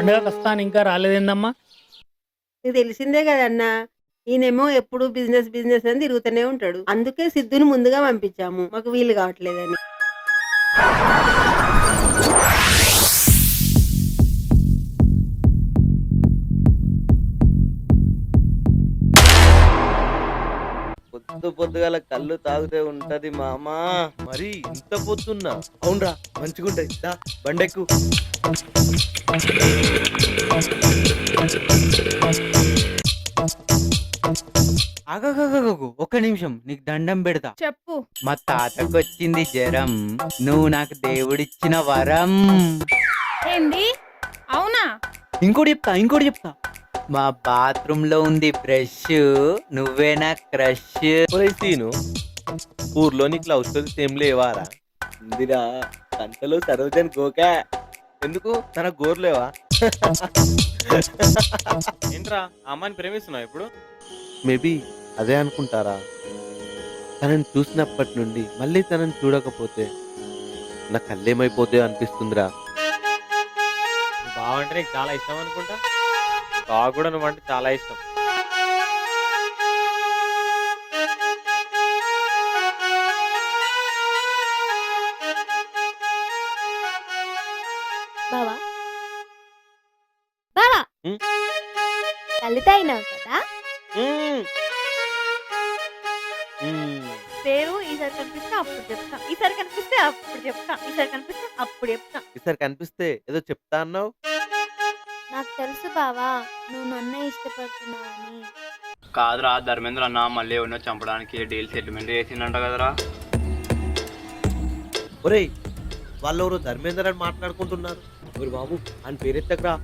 పండుగకి వస్తాను ఇంకా రాలేదేందమ్మా? నీకు తెలిసిందే కదన్నా. ఈయనేమో ఎప్పుడు బిజినెస్ బిజినెస్ అని తిరుగుతూనే ఉంటాడు. అందుకే సిద్ధుని ముందుగా పంపించాము. మాకు వీలు కావట్లేదని. పొద్దు పొద్దుగాల కళ్ళు తాగితే ఉంటది మామా. మరి ఇంత పొద్దున్నా? అవునరా, మంచిగుంటాయి. దా బండెక్కు. ఆగగగగగు ఒక్క నిమిషం, నీకు దండం పెడతా. చెప్పు. మా తాతకొచ్చింది జ్వరం, నువ్వు నాకు దేవుడిచ్చిన వరం. ఏంది? అవునా? ఇంకోటి చెప్తా. మా బాత్రూమ్ లో ఉంది బ్రష్, నువ్వే నా క్రష్. ఒరేయ్ సీను, ఊర్లో నీకు లవ్ స్టోరీస్ ఏం లేవారా? ఇందిరా కంటలో సరోజన్ గోకా. ఎందుకు తన గోర్లేవా? ఏంట్రా ఆ అమ్మాయిని ప్రేమిస్తున్నావు ఇప్పుడు? మేబీ అదే అనుకుంటారా. తనని చూసినప్పటి నుండి మళ్ళీ తనని చూడకపోతే నా కళ్ళేమైపోతే అనిపిస్తుందిరా. బావంటే నీకు చాలా ఇష్టం అనుకుంటా. బావ కూడా నువ్వంటే చాలా ఇష్టం. బావా బావా ఉమ్. కళ్ళు తాగినావు కదా. పేరు ఈసారి కనిపిస్తే అప్పుడు చెప్తా, ఈసారి కనిపిస్తే అప్పుడు చెప్తా, ఈసారి కనిపిస్తే అప్పుడు చెప్తా. ఈసారి కనిపిస్తే ఏదో చెప్తా అన్నావు. నాకు తెలుసు బావా, నువ్వు నన్నే ఇష్టపడుతున్నావని. కాదురా, ధర్మేంద్ర అన్న మళ్ళీ ఎవరినో చంపడానికి డీల్ సెటిల్మెంట్ చేసిందంట కదరా. ఒరేయ్, వాళ్ళెవరో ధర్మేందర్ అని మాట్లాడుకుంటున్నారు. ఒరే బాబు, ఆయన పేరెత్తకరా.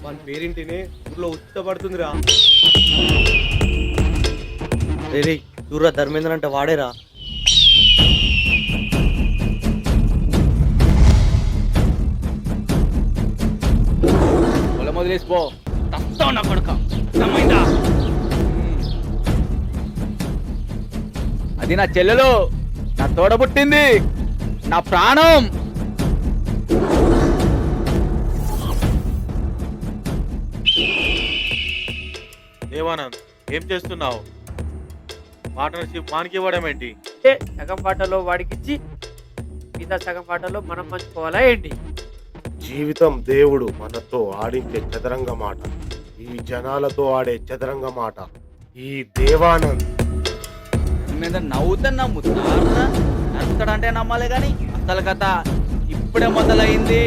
వాళ్ళ పేరింటినే ఊర్లో ఉచితపడుతుందిరా. రే చూడరా, ధర్మేంద్ర అంటే వాడేరా. పొలం వదిలేసిపో, తస్తావు నా కొడుక. అర్థమైందా? అది నా చెల్లెలు, నా తోడబుట్టింది, నా ప్రాణం. దేవానంద్, ఏం చేస్తున్నావు? పార్ట్నర్షిప్ వానికి ఇవ్వడం ఏంటి? సగం పాటలో వాడికిచ్చి మిగతా సగం పాటలో మనం పంచుకోవాలా ఏంటి? జీవితం దేవుడు మనతో ఆడించే చదరంగ మాట, ఈ జనాలతో ఆడే చదరంగ మాట. ఈ దేవానంద్ మీద నవ్వుతున్నా ముద్దాడుతాడంటే నమ్మాలి, కానీ అసలు కథ ఇప్పుడే మొదలైంది.